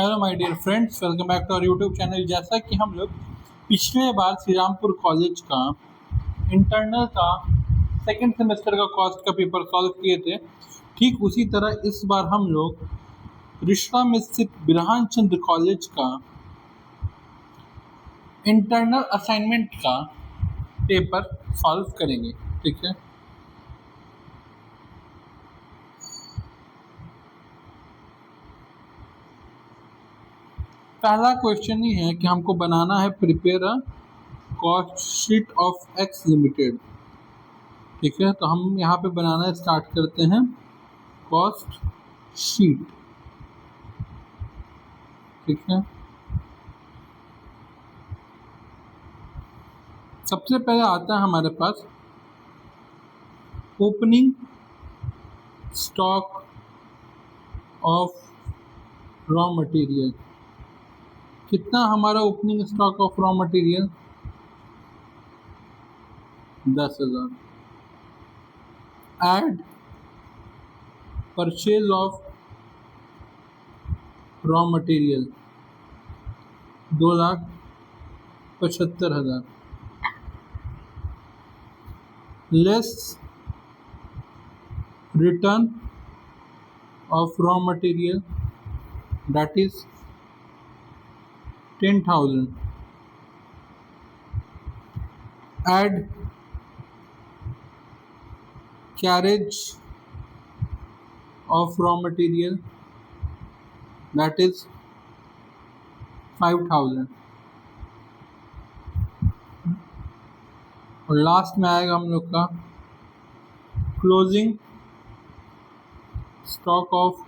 Hello my dear friends, welcome back to our YouTube channel. जैसा कि हम लोग पिछले बार श्रीरामपुर कॉलेज का इंटरनल का सेकंड सेमेस्टर का कॉस्ट का पेपर सॉल्व किए थे, ठीक उसी तरह इस बार हम लोग रिश्ता में स्थित बिरहान चंद्र कॉलेज का इंटरनल असाइनमेंट का पेपर सॉल्व करेंगे। ठीक है, पहला क्वेश्चन ही है कि हमको बनाना है prepare a cost sheet of x limited. ठीक है, तो हम यहाँ पे बनाना स्टार्ट करते हैं कॉस्ट शीट। ठीक है, सबसे पहले आता है हमारे पास opening stock of raw material. कितना हमारा opening stock of raw material? 10,000। Add purchase of raw material 2,75,000। Less return of raw material, that is 10,000. Add carriage of raw material, that is 5,000. और लास्ट में आएगा हम लोग का closing stock of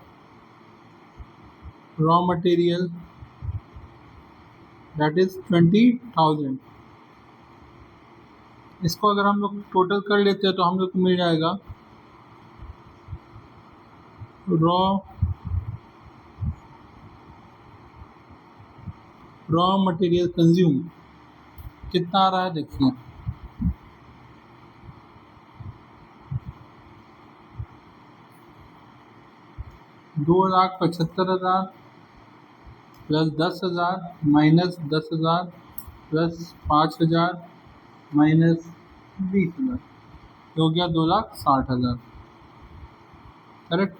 raw material, that is 20,000. इसको अगर हम लोग टोटल कर लेते हैं तो हम लोग को मिल जाएगा रॉ मटेरियल कंज्यूम कितना आ रहा है, देखिए 2,75,000 प्लस 10,000 माइनस 10,000 प्लस 5,000 माइनस 20,000, हो गया 2,60,000। करेक्ट।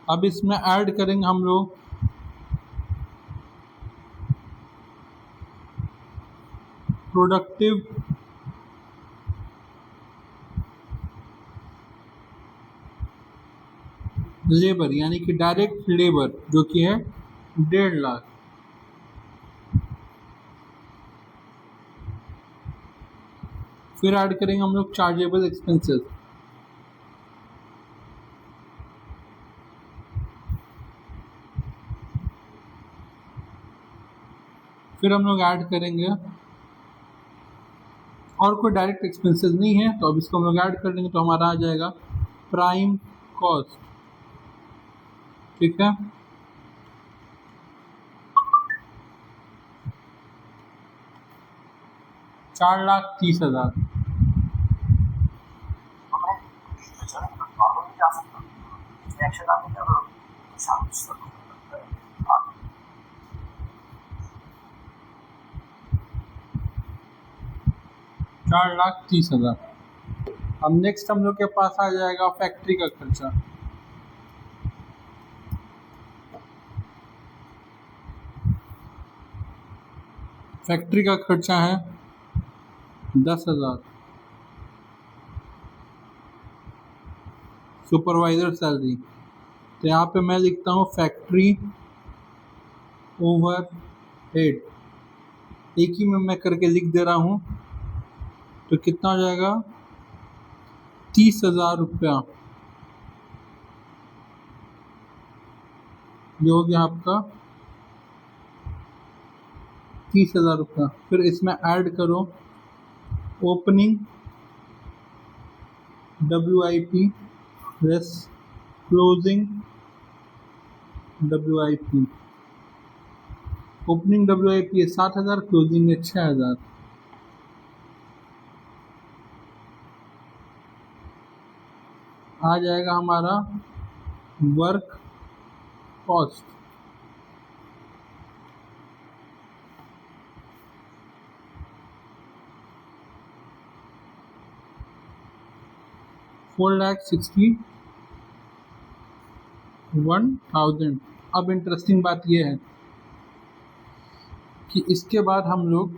अब इसमें ऐड करेंगे हम लोग प्रोडक्टिव लेबर, यानी कि डायरेक्ट लेबर, जो कि है 1.5 लाख। फिर ऐड करेंगे हम लोग चार्जेबल एक्सपेंसेस। फिर हम लोग ऐड करेंगे, और कोई डायरेक्ट एक्सपेंसेस नहीं है तो अब इसको हम लोग ऐड कर देंगे तो हमारा आ जाएगा प्राइम कॉस्ट। ठीक है, ₹4,30,000। ₹4,30,000। अब नेक्स्ट हम लोग के पास आ जाएगा फैक्ट्री का खर्चा। फैक्ट्री का खर्चा है 10,000। सुपरवाइजर सैलरी, तो यहाँ पे मैं लिखता हूँ फैक्ट्री ओवर हेड, एक ही में मैं करके लिख दे रहा हूँ। तो कितना हो जाएगा? 30,000 रुपया। ये हो गया आपका 30,000 रुपया। फिर इसमें ऐड करो opening WIP plus closing WIP। Opening WIP है 7,000, क्लोजिंग है 6,000। आ जाएगा हमारा वर्क कॉस्ट। 4,61,000। अब इंटरेस्टिंग बात यह है कि इसके बाद हम लोग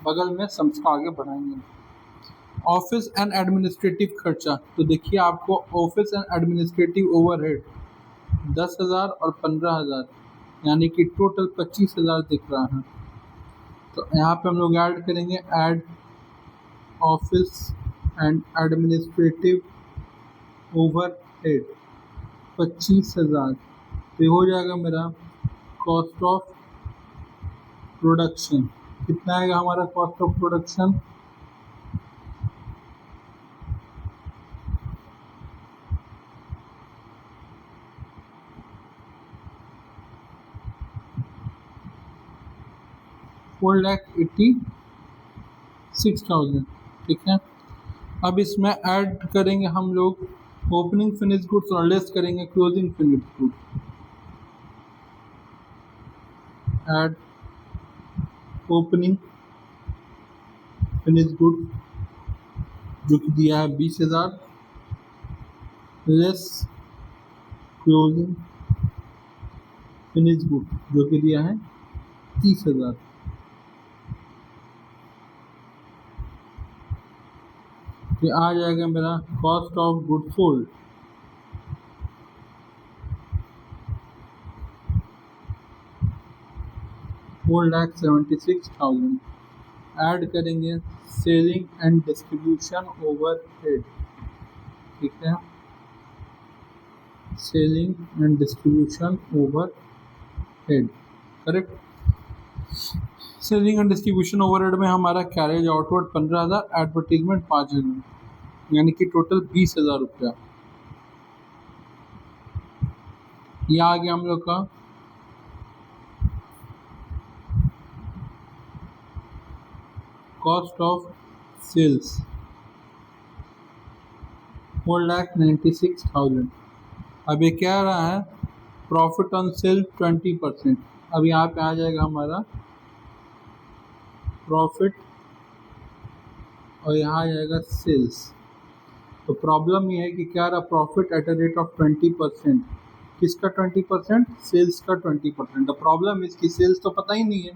बगल में सम्स को आगे बढ़ाएंगे। ऑफिस एंड एडमिनिस्ट्रेटिव खर्चा, तो देखिए आपको ऑफिस एंड एडमिनिस्ट्रेटिव ओवरहेड 10,000 और 15,000 यानी कि टोटल 25,000 दिख रहा है। तो यहाँ पे हम लोग ऐड करेंगे, add office and administrative overhead 25,000, तो हो जाएगा मेरा कॉस्ट ऑफ प्रोडक्शन। कितना आएगा हमारा कॉस्ट ऑफ प्रोडक्शन? $4,86,000। ठीक है, अब इसमें ऐड करेंगे हम लोग ओपनिंग फिनिश गुड्स और लेस करेंगे closing finish goods. Add opening finish goods जो कि दिया है 20,000 लेस क्लोजिंग फिनिश गुड्स जो कि दिया है 30,000। ये आ जाएगा मेरा cost of good sold. $4,76,000। Add करेंगे सेलिंग एंड डिस्ट्रीब्यूशन ओवरहेड। ठीक है, selling and distribution overhead, correct. Selling and distribution overhead में हमारा कैरेज आउटवर्ड 15,000, एडवर्टीजमेंट 5,000 यानी कि टोटल 20,000 रुपया। ये आ गया हम लोग का कॉस्ट ऑफ सेल्स 4,96,000। अब ये क्या रहा है? Profit on sale 20%। अब यहाँ पे आ जाएगा हमारा प्रॉफिट और यहाँ आ जाएगा सेल्स। तो प्रॉब्लम ये है कि क्या रहा? Profit at a rate of 20%। किसका 20%? सेल्स का 20%। द प्रॉब्लम इसकी सेल्स तो पता ही नहीं है,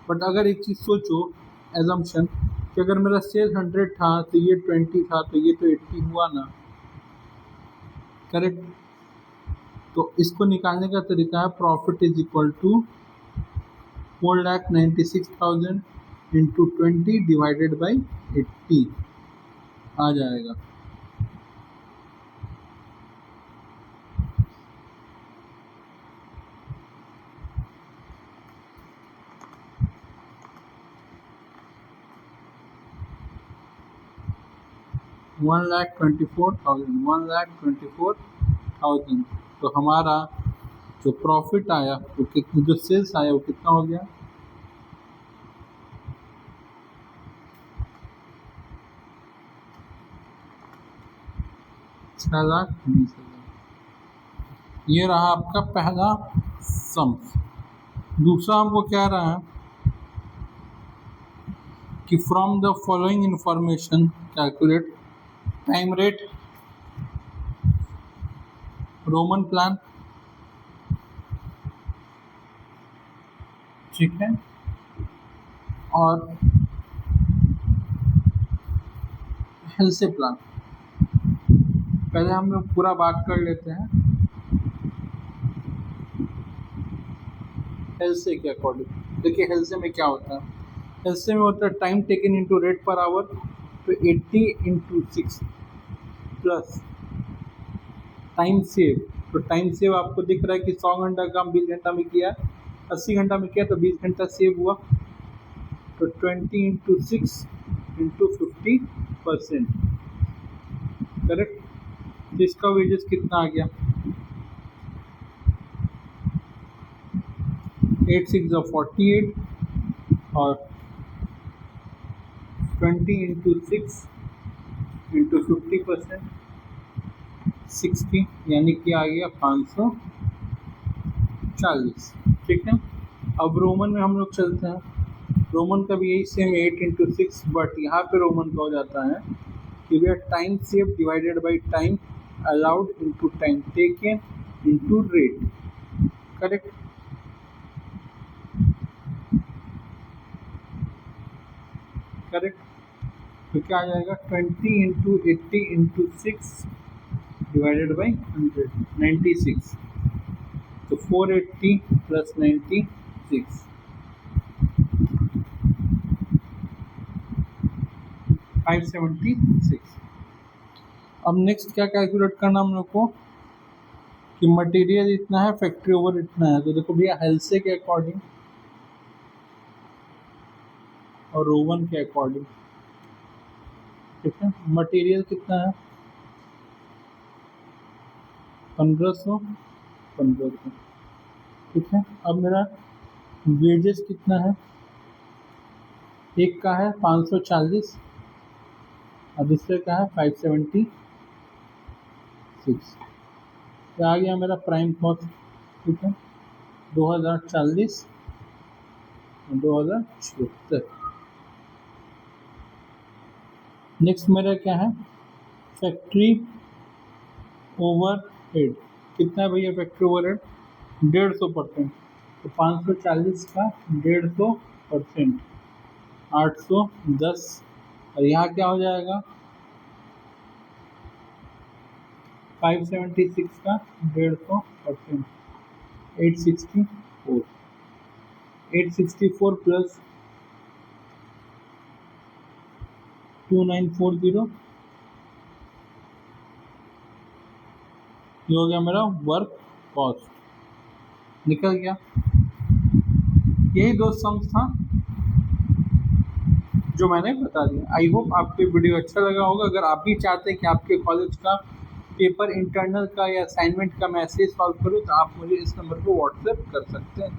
बट अगर एक चीज़ सोचो, एजम्पशन कि अगर मेरा सेल 100 था तो ये 20 था तो ये तो 80 हुआ ना, करेक्ट। तो इसको निकालने का तरीका है profit is equal to 4,96,000 into 20 divided by 80 आ जाएगा। $1,24,000। तो हमारा जो प्रॉफिट आया वो कितना, जो सेल्स आया वो कितना हो गया? 6,19,000। ये रहा आपका पहला सम। दूसरा हमको क्या रहा है कि from the following information calculate time rate, Roman plan, ठीक है, और हेल्से प्लान। पहले हम लोग पूरा बात कर लेते हैं हेल्से के अकॉर्डिंग। देखिए हेल्से में क्या होता है? हेल्से में होता है time taken into rate per hour, तो 80 इंटू 6 प्लस टाइम सेव। तो टाइम सेव आपको दिख रहा है कि 100 घंटा काम 20 घंटा में किया, 80 घंटा में किया तो 20 घंटा सेव हुआ। तो 20 इंटू 6 इंटू 50%, करेक्ट। तो इसका वेजेस कितना आ गया? 8 6 48 और 20 इंटू 6 इंटू 50% 60 यानी कि आ गया 540। ठीक है, अब रोमन में हम लोग चलते हैं। रोमन का भी यही सेम 8 into 6, बट यहाँ पे रोमन का हो जाता है कि we are time save divided by time allowed into time taken into rate. Correct. Correct. तो क्या आ जाएगा 20 into 80 into 6 डिवाइडेड बाई 100, 96। तो 480 प्लस 96, 576। अब नेक्स्ट क्या कैलकुलेट करना हम लोग को कि मटेरियल इतना है, फैक्ट्री ओवर इतना है। तो देखो भैया हेल्से के अकॉर्डिंग और ओवन के अकॉर्डिंग, ठीक है। मटेरियल कितना है 1500, 1500, ठीक है। अब मेरा वेजेस कितना है, एक का है 540 और दूसरे का है 576। क्या आ गया मेरा प्राइम कॉस्ट, ठीक है, 2040 और 2076। नेक्स्ट मेरा क्या है फैक्ट्री ओवर हेड, कितना है भैया फैक्ट्री ओवर हेड 150%। तो 540 का 150%, 810। और यहाँ क्या हो जाएगा 576 का 150%, 864, 864 प्लस 2940, ये हो गया मेरा वर्क कॉस्ट, निकल गया। यही दो सम्स था जो मैंने बता दिया। आई होप आपको वीडियो अच्छा लगा होगा। अगर आप भी चाहते हैं कि आपके कॉलेज का पेपर इंटरनल का या असाइनमेंट का मैं ऐसे सॉल्व करूँ तो आप मुझे इस नंबर पर व्हाट्सएप कर सकते हैं।